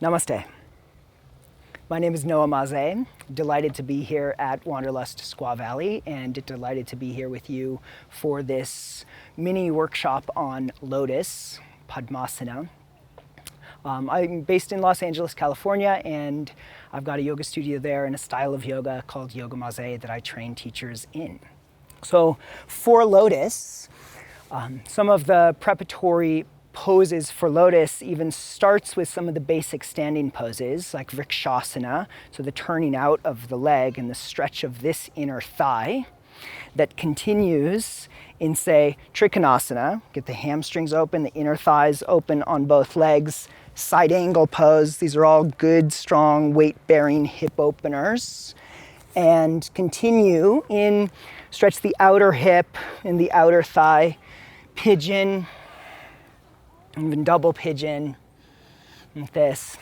Namaste. My name is Noah Maze. Delighted to be here at Wanderlust Squaw Valley and delighted to be here with you for this mini workshop on Lotus, Padmasana. I'm based in Los Angeles, California, and I've got a yoga studio there and a style of yoga called Yoga Maze that I train teachers in. So for Lotus, some of the preparatory poses for Lotus even starts with some of the basic standing poses like Vrikshasana, so the turning out of the leg and the stretch of this inner thigh, that continues in, say, Trikonasana, get the hamstrings open, the inner thighs open on both legs, side angle pose. These are all good, strong, weight-bearing hip openers. And continue in, stretch the outer hip and the outer thigh, pigeon, even double pigeon, like this.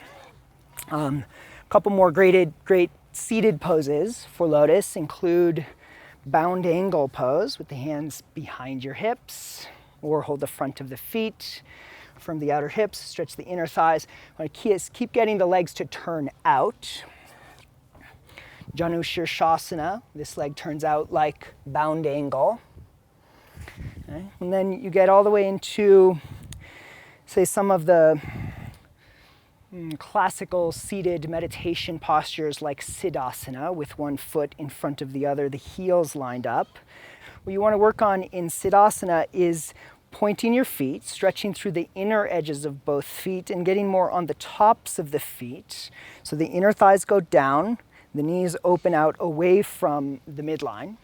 A couple more great seated poses for Lotus include bound angle pose with the hands behind your hips, or hold the front of the feet from the outer hips, stretch the inner thighs. Want to keep getting the legs to turn out. Janu Shirshasana, this leg turns out like bound angle. Okay. And then you get all the way into, say, some of the classical seated meditation postures like tadasana with one foot in front of the other, the heels lined up. What you want to work on in tadasana is pointing your feet, stretching through the inner edges of both feet and getting more on the tops of the feet. So the inner thighs go down, the knees open out away from the midline.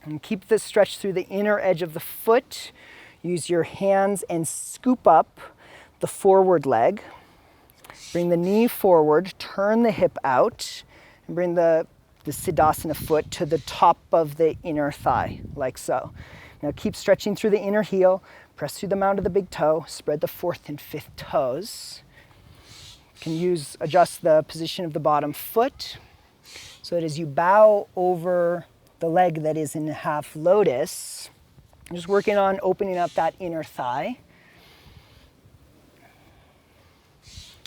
And keep this stretch through the inner edge of the foot. Use your hands and scoop up the forward leg. Bring the knee forward, turn the hip out, and bring the Siddhasana foot to the top of the inner thigh, like so. Now keep stretching through the inner heel, press through the mound of the big toe, spread the fourth and fifth toes. You can adjust the position of the bottom foot so that as you bow over the leg that is in half lotus, just working on opening up that inner thigh.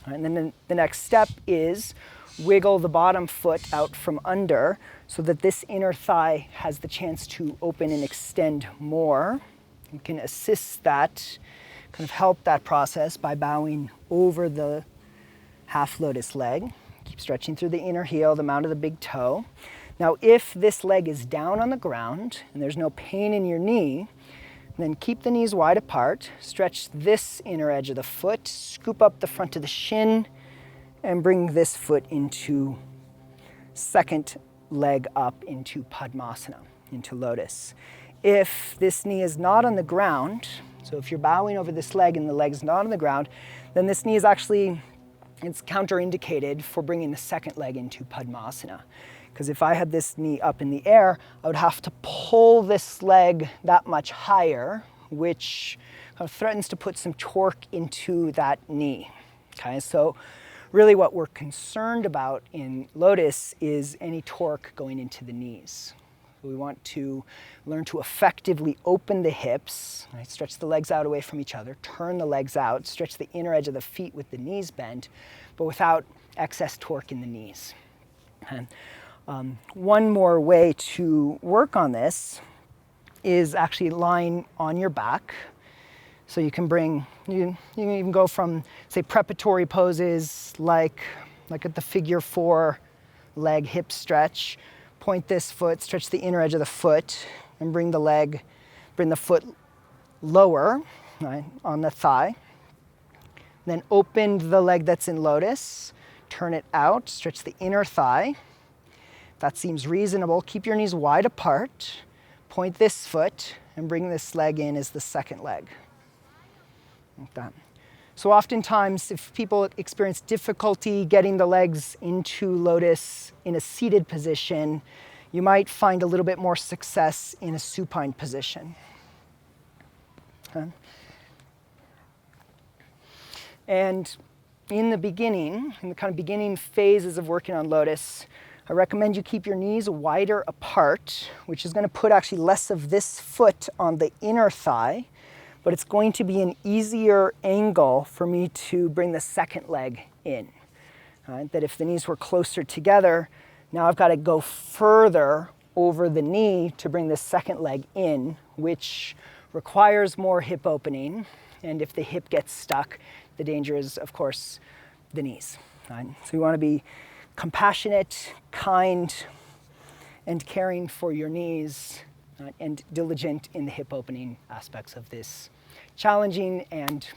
And then the next step is wiggle the bottom foot out from under so that this inner thigh has the chance to open and extend more. You can assist that, kind of help that process by bowing over the half lotus leg. Keep stretching through the inner heel, the mound of the big toe. Now, if this leg is down on the ground and there's no pain in your knee, then keep the knees wide apart, stretch this inner edge of the foot, scoop up the front of the shin, and bring this foot into second leg up into Padmasana, into Lotus. If this knee is not on the ground, so if you're bowing over this leg and the leg's not on the ground, then this knee is actually, it's counterindicated for bringing the second leg into Padmasana. Because if I had this knee up in the air, I would have to pull this leg that much higher, which kind of threatens to put some torque into that knee. Okay, so really what we're concerned about in Lotus is any torque going into the knees. We want to learn to effectively open the hips, right? Stretch the legs out away from each other, turn the legs out, stretch the inner edge of the feet with the knees bent, but without excess torque in the knees. And one more way to work on this is actually lying on your back. So you can you can even go from, say, preparatory poses like at the figure 4 leg hip stretch. Point this foot, stretch the inner edge of the foot, and bring the foot lower, right, on the thigh. Then open the leg that's in lotus, turn it out, stretch the inner thigh. That seems reasonable. Keep your knees wide apart. Point this foot and bring this leg in as the second leg. Like that. So oftentimes, if people experience difficulty getting the legs into lotus in a seated position, you might find a little bit more success in a supine position. Okay. And in the beginning, in the kind of beginning phases of working on lotus, I recommend you keep your knees wider apart, which is going to put actually less of this foot on the inner thigh, but it's going to be an easier angle for me to bring the second leg in. right? That if the knees were closer together, now I've got to go further over the knee to bring the second leg in, which requires more hip opening. And if the hip gets stuck, the danger is, of course, the knees. Right? So you want to be compassionate, kind, and caring for your knees, and diligent in the hip opening aspects of this challenging and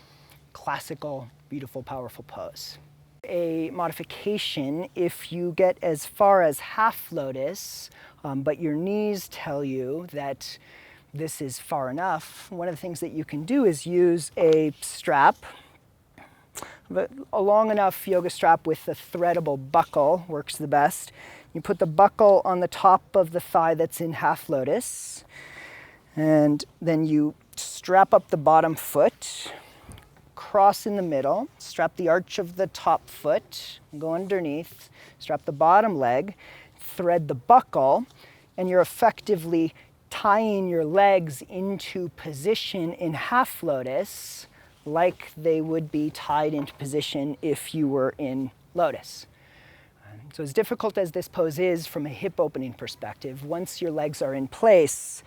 classical, beautiful, powerful pose. A modification, if you get as far as half lotus, but your knees tell you that this is far enough, one of the things that you can do is use a strap, a long enough yoga strap with a threadable buckle works the best. You put the buckle on the top of the thigh that's in half lotus, and then you strap up the bottom foot, cross in the middle, strap the arch of the top foot, go underneath, strap the bottom leg, thread the buckle, and you're effectively tying your legs into position in half lotus like they would be tied into position if you were in lotus. So as difficult as this pose is from a hip opening perspective, once your legs are in place,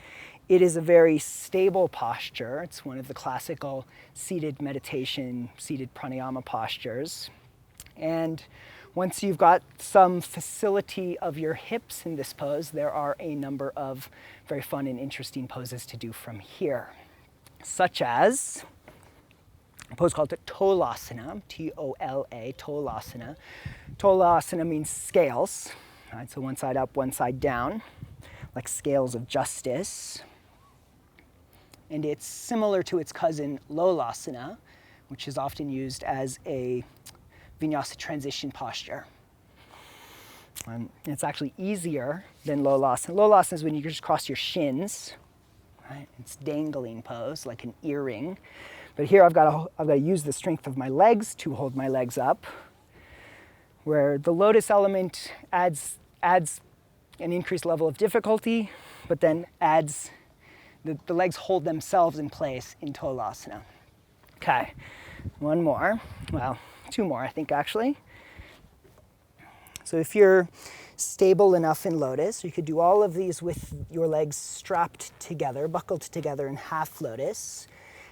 it is a very stable posture. It's one of the classical seated meditation, seated pranayama postures. And once you've got some facility of your hips in this pose, there are a number of very fun and interesting poses to do from here, such as a pose called Tolasana, T-O-L-A, Tolasana. Tolasana means scales, right? So one side up, one side down, like scales of justice. And it's similar to its cousin Lolasana, which is often used as a vinyasa transition posture. It's actually easier than Lolasana. Lolasana is when you just cross your shins, right? It's dangling pose, like an earring. But here I've got to use the strength of my legs to hold my legs up, where the lotus element adds an increased level of difficulty, but then adds the legs hold themselves in place in Tolasana. Okay, one more. Well, two more, I think, actually. So if you're stable enough in lotus, you could do all of these with your legs strapped together, buckled together in half lotus.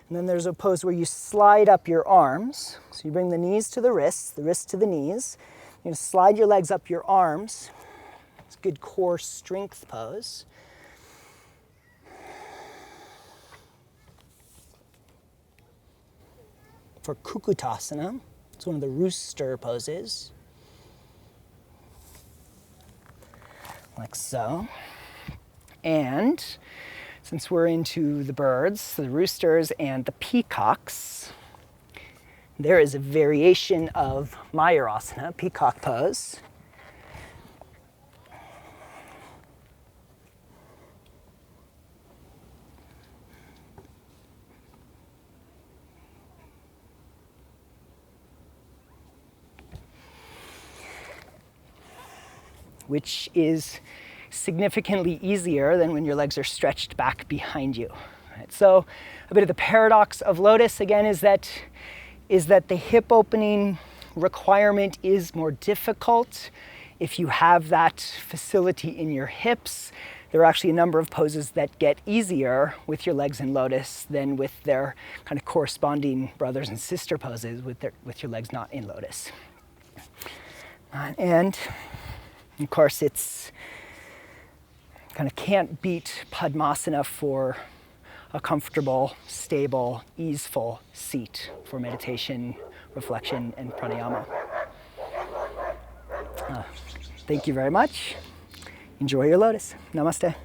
And then there's a pose where you slide up your arms. So you bring the knees to the wrists to the knees. You slide your legs up your arms. It's a good core strength pose. For Kukutasana, it's one of the rooster poses. Like so. And since we're into the birds, the roosters and the peacocks, there is a variation of Mayurasana, peacock pose. Which is significantly easier than when your legs are stretched back behind you. Right? So a bit of the paradox of lotus, again, is that the hip opening requirement is more difficult. If you have that facility in your hips, there are actually a number of poses that get easier with your legs in lotus than with their kind of corresponding brothers and sister poses with your legs not in lotus. And of course, it's kind of can't beat Padmasana for a comfortable, stable, easeful seat for meditation, reflection, and pranayama. Thank you very much. Enjoy your lotus. Namaste.